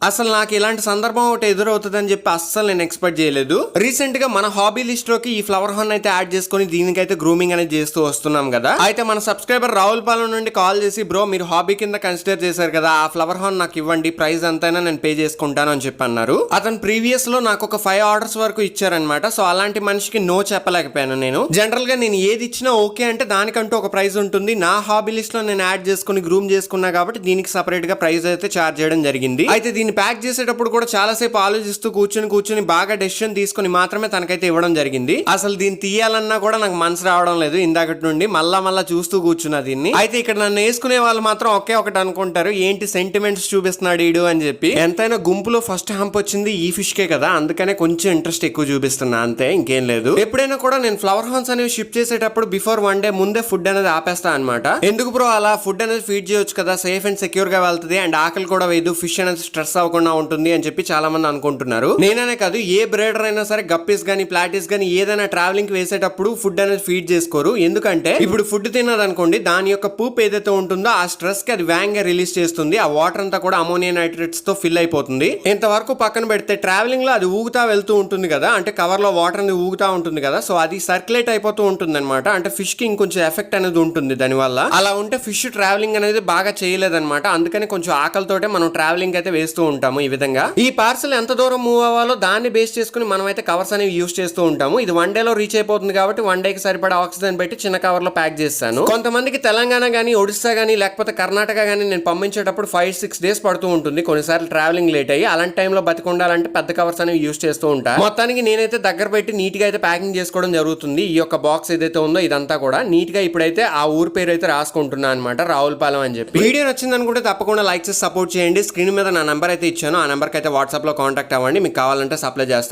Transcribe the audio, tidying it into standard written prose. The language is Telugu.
అసలు నాకు ఇలాంటి సందర్భం ఒకటి ఎదురవుతుందని చెప్పి అస్సలు నేను ఎక్స్పెక్ట్ చేయలేదు. రీసెంట్ గా మన హాబీ లిస్ట్ లోకి ఈ ఫ్లవర్ హార్న్ అయితే యాడ్ చేసుకుని దీనికైతే గ్రూమింగ్ అనేది చేస్తూ వస్తున్నాం కదా. అయితే మన సబ్స్క్రైబర్ రావుల్ పాలెం నుండి కాల్ చేసి, బ్రో మీరు హాబీ కింద కన్సిడర్ చేశారు కదా, ఆ ఫ్లవర్ హార్న్ నాకు ఇవ్వండి, ప్రైస్ ఎంతైనా నేను పే చేసుకుంటాను అని చెప్పి అన్నారు. అతను ప్రీవియస్ లో నాకు ఒక 5 ఆర్డర్స్ వరకు ఇచ్చారనమాట. సో అలాంటి మనిషికి నో చెప్పలేకపోయాను నేను. జనరల్ గా నేను ఏది ఇచ్చినా ఓకే అంటే దానికంటూ ఒక ప్రైస్ ఉంటుంది. నా హాబీ లిస్ట్ లో నేను యాడ్ చేసుకుని గ్రూమ్ చేసుకున్నా కాబట్టి దీనికి సపరేట్ గా ప్రైస్ అయితే చార్జ్ చేయడం జరిగింది. అయితే దీన్ని ప్యాక్ చేసేటప్పుడు కూడా చాలా సేపు ఆలోచిస్తూ కూర్చుని బాగా డెసిషన్ తీసుకుని మాత్రమే తనకైతే ఇవ్వడం జరిగింది. అసలు దీన్ని తీయాలన్నా కూడా నాకు మనసు రావడం లేదు. ఇందాకటి నుండి మళ్ళా చూస్తూ కూర్చున్నా దీన్ని. అయితే ఇక్కడ నన్ను వేసుకునే వాళ్ళు మాత్రం ఒకే ఒకటి అనుకుంటారు, ఏంటి సెంటిమెంట్స్ చూపిస్తున్నాడు ఈడు అని చెప్పి. ఎంతైనా గుంపులో ఫస్ట్ హంప్ వచ్చింది ఈ ఫిష్ కే కదా, అందుకనే కొంచెం ఇంట్రెస్ట్ ఎక్కువ చూపిస్తున్నా, అంతే, ఇంకేం లేదు. ఎప్పుడైనా కూడా నేను ఫ్లవర్ హార్న్స్ అనేవి షిప్ చేసేటప్పుడు బిఫోర్ 1 డే ముందే ఫుడ్ అనేది ఆపేస్తా అనమాట. ఎందుకు బ్రో అలా ఫుడ్ అనేది ఫీడ్ చేయొచ్చు కదా, సేఫ్ అండ్ సెక్యూర్ గా వెళ్తుంది అండ్ ఆకలి కూడా వేయదు, ఫిష్ అనేది స్ట్రెస్ అవ్వకుండా ఉంటుంది అని చెప్పి చాలా మంది అనుకుంటున్నారు. నేననే కాదు, ఏ బ్రేడర్ అయినా సరే గప్పీస్ గానీ ప్లాటీస్ గానీ ఏదైనా ట్రావెలింగ్ కి వేసేటప్పుడు ఫుడ్ అనేది ఫీడ్ చేసుకోరు. ఎందుకంటే ఇప్పుడు ఫుడ్ తిన్నదనుకోండి, దాని యొక్క పూప్ ఏదైతే ఉంటుందో ఆ స్ట్రెస్ కి అది వ్యాంగ్ గా రిలీజ్ చేస్తుంది. ఆ వాటర్ అంతా కూడా అమోనియా నైట్రేట్స్ తో ఫిల్ అయిపోతుంది. ఇంతవరకు పక్కన పెడితే ట్రావెలింగ్ లో అది ఊగుతా వెళ్తూ ఉంటుంది కదా, అంటే కవర్ లో వాటర్ అనేది ఊగుతా ఉంటుంది కదా, సో అది సర్క్యులేట్ అయిపోతూ ఉంటుంది అనమాట. అంటే ఫిష్ కి ఇంకొంచెం ఎఫెక్ట్ అనేది ఉంటుంది దాని వల్ల. అలా ఉంటే ఫిష్ ట్రావెలింగ్ అనేది బాగా చేయలేదన్నమాట. అందుకని కొంచెం ఆకలితోటే మనం ట్రావెలింగ్ అయితే వేస్తూ ఉంటాము. ఈ విధంగా ఈ పార్సల్ ఎంత దూరం మూవ్ అవ్వాలో దాన్ని బేస్ చేసుకుని మనం అయితే కవర్స్ అనేవి యూస్ చేస్తూ ఉంటాము. ఇది 1 డేలో రీచ్ అయిపోతుంది కాబట్టి 1 డేకి సరిపడా ఆక్సిజన్ పెట్టి చిన్న కవర్ లో ప్యాక్ చేస్తాను. కొంతమందికి తెలంగాణ గానీ ఒడిస్సా గానీ లేకపోతే కర్ణాటక గానీ నేను పంపించేటప్పుడు 5-6 డేస్ పడుతూ ఉంటుంది. కొన్నిసార్లు ట్రావెలింగ్ లేట్ అయ్యి, అలాంటి టైంలో బతికుండాలంటే పెద్ద కవర్స్ అనేవి యూస్ చేస్తూ ఉంటా. మొత్తానికి నేనైతే దగ్గర పెట్టి నీట్ గా అయితే ప్యాకింగ్ చేసుకోవడం జరుగుతుంది. ఈ యొక్క బాక్స్ ఏదైతే ఉందో ఇదంతా కూడా నీట్ గా ఇప్పుడైతే ఆ ఊరు పేరు అయితే రాసుకుంటున్నా అనమాట, రావుల్ పాలెం అని చెప్పి. వీడియో నచ్చింది అనుకుంటే తప్పకుండా లైక్ చేసి సపోర్ట్ చేయండి. స్క్రీన్ మీద నా నెంబర్ అయితే ఇచ్చాను, ఆ నెంబర్కి అయితే వాట్సాప్ లో కాంటాక్ట్ అవ్వండి. మీకు కావాలంటే సప్లై చేస్తా.